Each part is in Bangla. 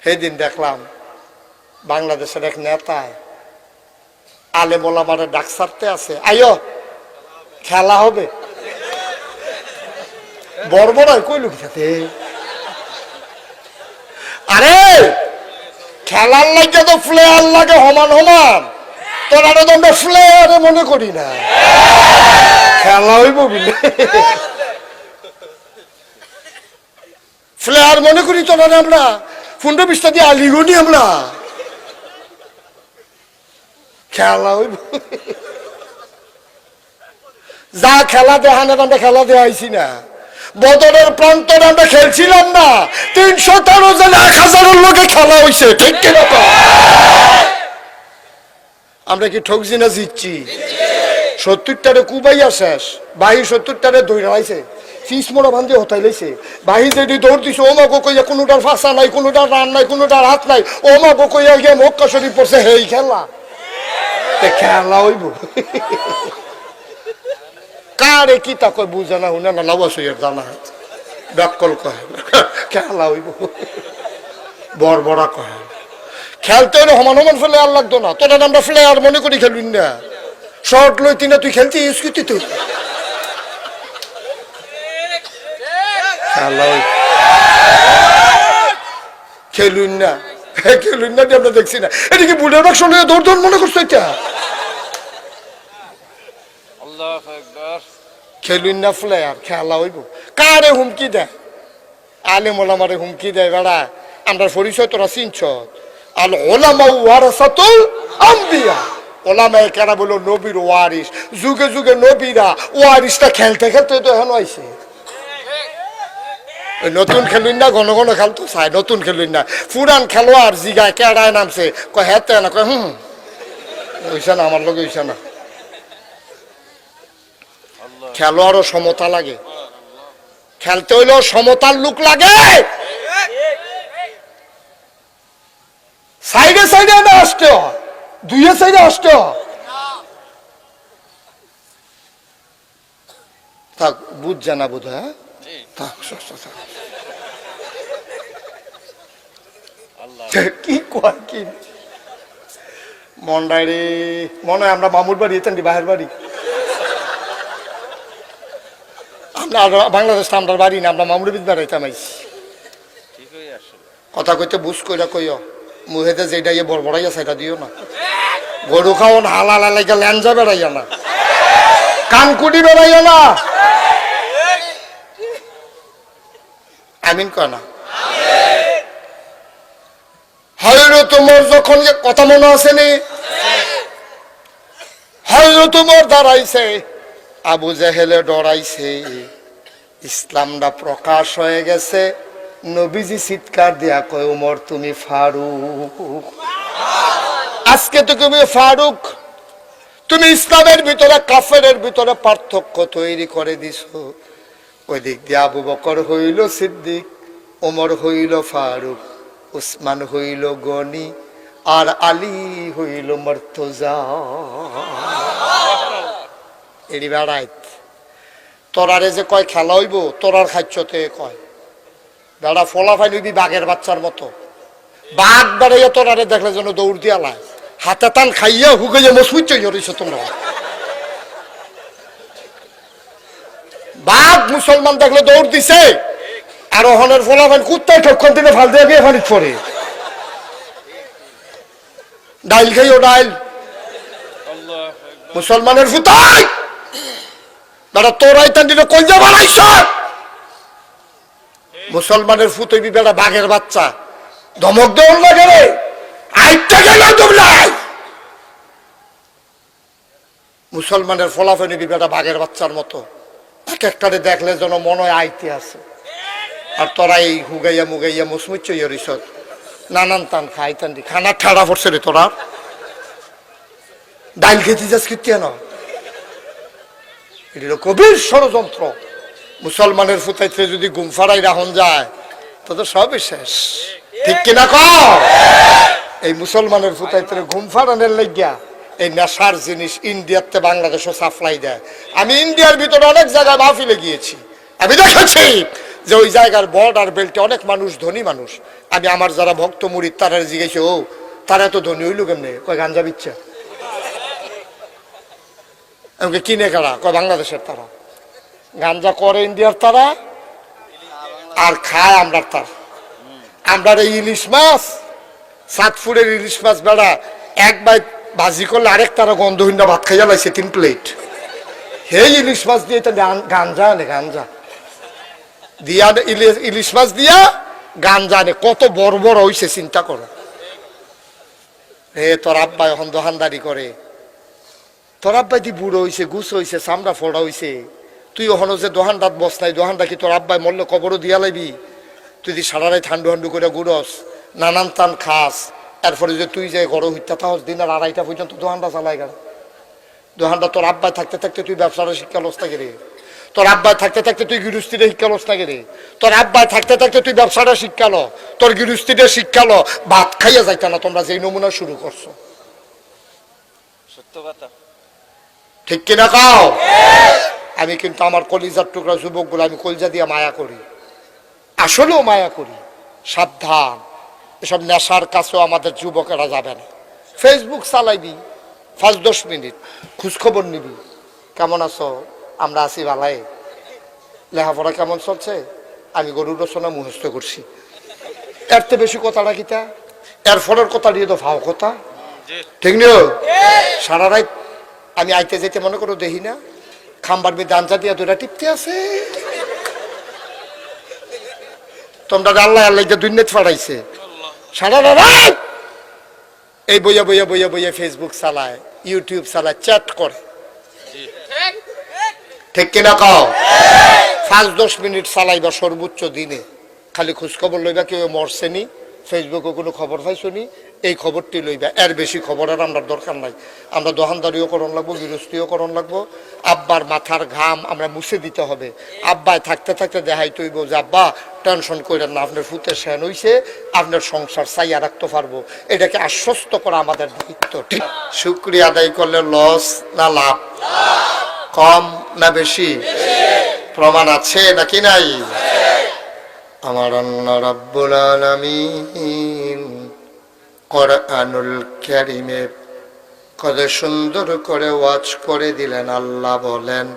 সেদিন দেখলাম বাংলাদেশের এক নেতায় আলেম ওলামারে ডাক ছাড়তে আছে, আইও খেলা হবে। বর্বরাই কই লুকিতে, আরে খেলার লাগে তো প্লেয়ার লাগে সমান সমান, তোরা তো আমরা প্লেয়ারে মনে করি না, খেলা হইব বলে প্লেয়ার মনে করি। তোরা আমরা 15-20টা দিয়ে আলিগনি, আমরা খেলা হইব। যা খেলা দেখানে আমরা খেলা দেখাইছি না। বদরের প্রান্তরে আমরা খেলছিলাম না, 313 জন 1000-এর লোকে খেলা হয়েছে, ঠিক কিনা? আমরা কি ঠকছি না জিতছি? 70টারে কুবাইয়া শেষ, বাহি 70টারে দৌড়াইছে, ফিস মোড়া বান্ধে হতাই লাইছে। বাহি যেটি দৌড় দিছে, ও মা গো কইয়া কোনোটার ফাঁসা নাই, কোনোটার রান নাই, কোনোটার হাত নাই, ও মা গো কইয়া গিয়ে মক্কা শরীফ পড়ছে। হেই খেলা, খেলা হইব। কারে কি তা কয় বুঝে না, হুনে না লাউয়াশয়ের জানা ব্যাকল কয় খেলা হইব, বড় কয়। খেলতে হলে সমান সমান ফেলে আর লাগতো না। তোরা আমরা ফেলে আর মনে করি খেলুন না, শর্ট লইতি না, তুই খেলছি স্কুতি, তুই খেলুন না, খেলুন না, আমরা দেখছি না। এদিকে বুড়ের বাক্স নিয়ে দৌড় দৌড় মনে করছো, এটা খেলুন না প্লেয়ার, খেলা হইব। কারে হুমকি দেয়? আলেম ওলামারে হুমকি দেয়। বেড়া আমরা পরিচয় তোরা চিনছ, আল ওলামা ওয়ারাসাতুল আম্বিয়া, ওলামায়ে কেরাম বলো নবীর ওয়ারিস। যুগে যুগে নবীরা ওয়ারিসটা খেলতে খেলতে তো এখন আইছে। নতুন খেলুন না, ঘন ঘন খেলতো চাই, নতুন খেলুন না। পুরান খেলোয়াড় জিগায় কেড়ায় নামছে, কয় হেতে না, কয় ওইসা না, আমার লোক ওইসা না। খেলোয়াড়ও সমতা লাগে, খেলতে হইলেও সমতার লোক লাগে। সাইডে সাইডে না আসতে হয়, দুইয়ে সাইডে আসতে হয়। থাক, বুঝছে না বোধ হয়। কি কয় কি মন্ডাই রে, মনে হয় আমরা মামুর বাড়ি, এতেন বাহের বাড়ি। আমরা বাংলাদেশ আমরা বাড়ি না, আমরা মামুর বিদ বেড়াইতাম আইছি। কথা কইতে বুঝ কইরা কইও, মুহেতে যেটা ইয়ে বড়বড়াইয়া সেটা দিও না। গরু খাওয়ান হালালা লাইকা ল্যাঞ্জা বেড়াইয়া না, কানকুটি বেড়াইয়া না। আমিন কয় না? হয়তো তোমার যখন কথা মনে আছে নি, হয়তো তোমার দাঁড়াইছে, আবু জেহেলে ডরাইছে, ইসলামটা প্রকাশ হয়ে গেছে। নবীজি চিৎকার দিয়া কয়, উমর তুমি ফারুক, আজকে তো তুমি ফারুক, তুমি ইসলামের ভিতরে কাফেরের ভিতরে পার্থক্য তৈরি করে দিছো। ওই দিক দিয়ে আবু বকর হইল সিদ্দিক, ওমর হইল ফারুক, উসমান হইল গনি, আর আলী হইল মর্তজা। এরি বেড়াইত তোরারে যে কয় খেলা হইব, তোরার খাচ্ছতে কয় বেড়া ফলাফাই নিবি বাঘের বাচ্চার মতো। বাঘ বেড়াইয়া তোরারে দেখলে যেন দৌড় দিয়া লাই, হাতে টান খাইয়া হুগাইয়া মসুইচ হইছ তোমরা। বাঘ মুসলমান দেখলে দৌড় দিছে, আর ওখানের ফলাফান কুত্তায় ঠক্ষণ থেকে ফাল দিয়ে গিয়ে ফানিত পড়ে। ডাইল খাইও ডাইল, মুসলমানের ফুতাই বেড়া তোরাই তান দিলে কই যা বাড়াইছ। মুসলমানের ফুতইবি বেড়া বাঘের বাচ্চা, ধমক দেওয়ার লাগে রে, আইটা গেল দুবলাই। মুসলমানের ফলাফল নিবি বেড়া বাঘের বাচ্চার মতো, এক একটারে দেখলে যেন মনে হয় আইতে আছে। আর তোরা এই হুগাইয়া মুগাইয়া মুসমুচ্চ ইয়রিস নানান টান খাই টান দি, খানা ঠাড়া পড়ছে রে তোরা। ডাইল খেতে যাস কিতে না, এটা কবির ষড়যন্ত্র। মুসলমানের ফুতাইতে যদি গুম ফাড়াই রাখুন যায় তো তো সবই শেষ, ঠিক কিনা কও? এই মুসলমানের ফুতাইতে ঘুম ফাড়ানোর লাগিয়া এই নেশার জিনিস ইন্ডিয়াতে বাংলাদেশও সাপ্লাই দেয়। আমি ইন্ডিয়ার ভিতরে অনেক জায়গায় মাহফিলে গিয়েছি, আমি দেখেছি যে ওই জায়গার বর্ডার বেল্টে অনেক মানুষ ধনী মানুষ। আমি আমার যারা ভক্ত মুরিদ তারা জিজ্ঞেস, ও তারা এত ধনী হইল কেমনে? কয় গাঞ্জা বিচ্ছা। আমাকে কিনে কারা? কয় বাংলাদেশের তারা। গাঞ্জা করে ইন্ডিয়ার তারা, আর খায় আমরা তার। আমরা এই ইলিশ মাছ, সাতপুরের ইলিশ মাছ বেড়া এক বাই ভাজি করলে আরেক তারা গন্ধহীন ভাত খাইয়া লাইছে 3 প্লেট। সেই ইলিশ মাছ দিয়ে গাঞ্জা আনে, গাঞ্জা দিয়া ইলিশ মাছ দিয়া গাঞ্জা আনে। কত বড় বড় হইছে চিন্তা করো। তোর আব্বা এখন দোকানদারি করে, তোর আব্বাই দি বুড়ো হইছে, গুছ হইছে, চামড়া ফোড়া হইছে, তুই ওখানে যে দোকানদাত বস নাই, দোকানটা কি তোর আব্বাই মরলে কবরও দিয়া লাইবি? তুই যদি সারা রাত হান্ডু হান্ডু করে ঘুরস, নানান টান খাস, এরপরে যে তুই যে গড় হইতা তাহস দিন আর 2:30 পর্যন্ত দোকানটা চালাই গেল। দোকানটা তোর আব্বাই থাকতে থাকতে তুই ব্যবসাটা শিক্ষা লস থাকে রে। তোর আব্বাই থাকতে থাকতে তুই গৃহস্থিটা শিক্ষা লস থাকে রে। তোর আব্বাই থাকতে থাকতে তুই ব্যবসাটা শিক্ষা লো, তোর গৃহস্থিটা শিক্ষা লো। ভাত খাইয়া যাইতা না তোমরা যেই নমুনা শুরু করছো। সত্য কথা, ঠিক কিনা কাও? আমি কিন্তু আমার কলিজার টুকরা যুবকগুলো আমি কলজা দিয়ে মায়া করি, আসলেও মায়া করি। সাবধান, এসব নেশার কাছেও আমাদের যুবকেরা যাবে না। ফেসবুক চালাইবি 5-10 মিনিট, খোঁজখবর নিবি, কেমন আছো? আমরা আছি ভালাই। লেখাপড়া কেমন চলছে? আমি গরুর রচনা মুখস্থ করছি। এর তো বেশি কথাটা কিতা? এর ফলের কথা দিয়ে তো ভাও কথা, ঠিক নিও। সারা রাত আমি আইতে যেতে মনে করো দেখি না খাম্বার মধ্যে আঞ্জা দিয়া দুটা টিপতে আছে। তোমরা আল্লাহ আল্লাহ দুনিয়াতে ফাড়াইছে সারা রাত এই বইয়া বইয়া বইয়া বইয়া ফেসবুক চালায়, ইউটিউব চালায়, চ্যাট করে, ঠিক কিনা কাও? 5-10 মিনিট চালাইবা সর্বোচ্চ দিনে। খালি খোঁজখবর লইবা কেউ মরছে নি, ফেসবুকে কোনো খবর পাইছো নি, এই খবরটি লইবা। এর বেশি খবর আর আমরা দরকার নাই। আমরা দোকানদারিও করণ লাগবো, গৃহস্থীও করণ লাগবো। আব্বার মাথার ঘাম আমরা মুছে দিতে হবে। আব্বায় থাকতে থাকতে দেখাই তৈব যে আব্বা টেনশন করেন না, আপনার ফুতে সেন হইছে, আপনার সংসার চাইয়া রাখতে পারবো। এটাকে আশ্বস্ত করা আমাদের দায়িত্ব। ঠিক শুকরিয়া আদায় করলে লস না লাভ? কম না বেশি? প্রমাণ আছে নাকি নাই? আমার আল্লাহ রাব্বুল আলামিন কোরআনুল কারীমে কত সুন্দর করে ওয়াজ করে দিলেন। আল্লাহ বলেন,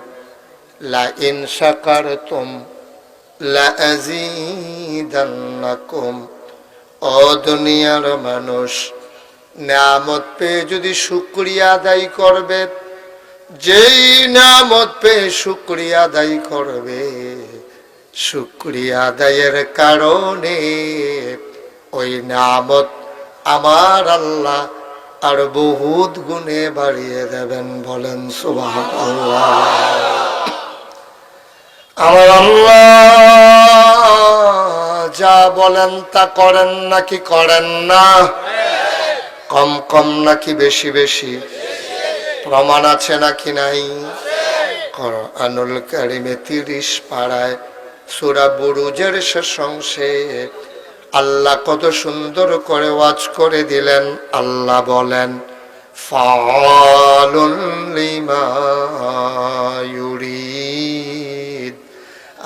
লা ইন শাকারতুম লা আযীদান্নাকুম। ও দুনিয়ার মানুষ, নিয়ামত পেয়ে যদি শুকরিয়া আদায় করবে, যেই নিয়ামত পেয়ে শুকরিয়া আদায় করবে, শুকরিয়া আদায়ের কারণে ওই নিয়ামত আমার আল্লাহ আর বহুত গুণে বাড়িয়ে দেবেন। বলেন সুবহানাল্লাহ। আমার আল্লাহ যা বলেন তা করেন নাকি করেন না? কম কম নাকি বেশি বেশি? প্রমাণ আছে নাকি নাই? কোরআনুল কারীমে 30 পারায় সূরা বুরুজের শেষ অংশে আল্লাহ কত সুন্দর করে ওয়াজ করে দিলেন। আল্লাহ বলেন, ফাআলুন লিমা ইউরিদ।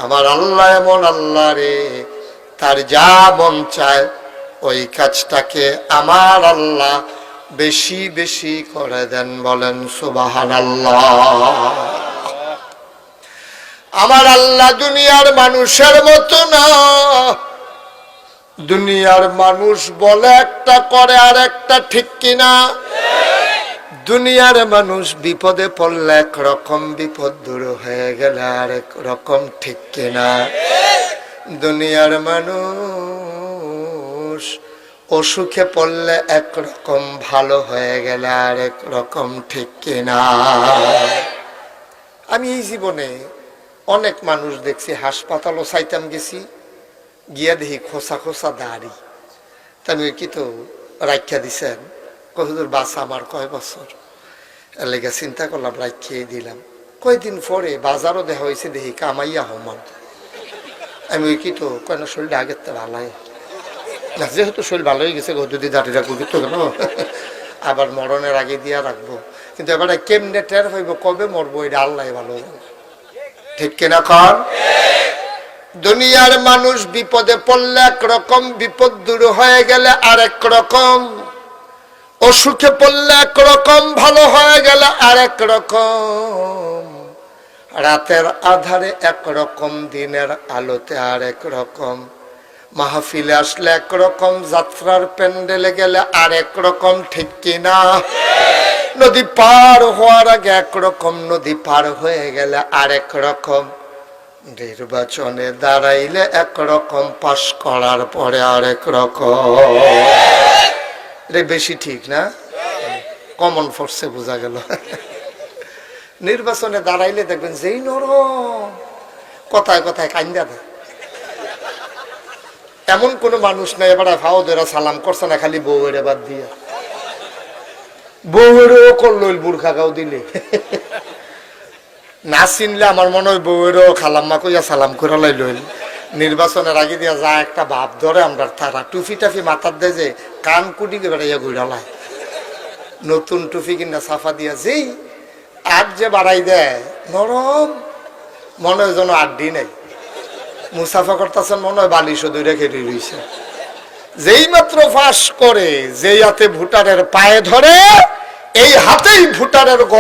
আমার আল্লাহ এমন আল্লাহ রে, তার যা মন চায় ওই কাজটাকে আমার আল্লাহ বেশি বেশি করে দেন। বলেন সুবহানাল্লাহ। আমার আল্লাহ দুনিয়ার মানুষের মতো না। দুনিয়ার মানুষ বলে একটা করে আর একটা, ঠিক কিনা? দুনিয়ার মানুষ বিপদে পড়লে একরকম, বিপদ দূর হয়ে গেলে আরেক রকম, ঠিক কিনা? দুনিয়ার মানুষ অসুখে পড়লে একরকম, ভালো হয়ে গেলে আরেক রকম, ঠিক কিনা? আমি এই জীবনে অনেক মানুষ দেখছি, হাসপাতালও চাইতাম গেছি, গিয়া দেখি খোসা খোসা দাড়ি। তাই কি তো রাখিয়া দিছেন, কতদূর বাসা আমার কয় বছর, লেগে চিন্তা করলাম রাখিয়ে দিলাম। কয়দিন পরে বাজারও দেখা হয়েছে, দেখি কামাইয়া হমান। আমি কি তো কেন শরীরটা আগের তো ভালাই না, যেহেতু শরীর ভালো হয়ে গেছে, যদি দাঁড়ি রাখবো কিন্তু কেন আবার মরণের আগে দিয়া রাখবো। কিন্তু এবারে কেমনে টের হইব কবে মরবো, এটা আল্লাহ ভালো জানে, ঠিক কিনা? কর দুনিয়ার মানুষ বিপদে পড়লে একরকম, বিপদ দূর হয়ে গেলে আরেক রকম, অসুখে পড়লে একরকম, ভালো হয়ে গেলে আরেক রকম, রাতের আধারে একরকম, দিনের আলোতে আরেক রকম, মাহফিলে আসলে একরকম, যাত্রার প্যান্ডেলে গেলে আরেক রকম, ঠিক কিনা? নদী পার হওয়ার আগে একরকম, নদী পার হয়ে গেলে আরেক রকম, নির্বাচনে দাঁড়াইলে একরকম, পাশ করার পরে আরেক রকম। রে বেশি ঠিক না? কমন ফোর্সে বোঝা গেল। নির্বাচনে দাঁড়াইলে দেখবেন যেই নরম, কথায় কথায় কান্দা দেয়। এমন কোন মানুষ নাই এবার ফাও ধরে সালাম করছে না, খালি বউয়ের বাদ দিয়া। বউয়েরও করলো বুর্খা গাও দিলে না চিনলে আমার মনে হয় বউয়েরও খালাম্মা কইয়া সালাম করে লাইল। নির্বাচনের আগে দিয়া যা একটা ভাব ধরে আমরা, তারা টুফি টাফি মাথার দেয় যে কান কুটি বেড়াইয়া ঘুরালায়, নতুন টুফি কিনা সাফা দিয়া যেই আট যে বাড়াই দেয় নরম, মনে হয় যেন আড্ডি নেই। মুসাফা করতেছেন মনে হয় বালিশও দূরে খেতে রয়েছে। যেই মাত্র ফাঁস করে, যেই হাতে ভোটারের পায়ে ধরে, এই হাতেই ভোটারের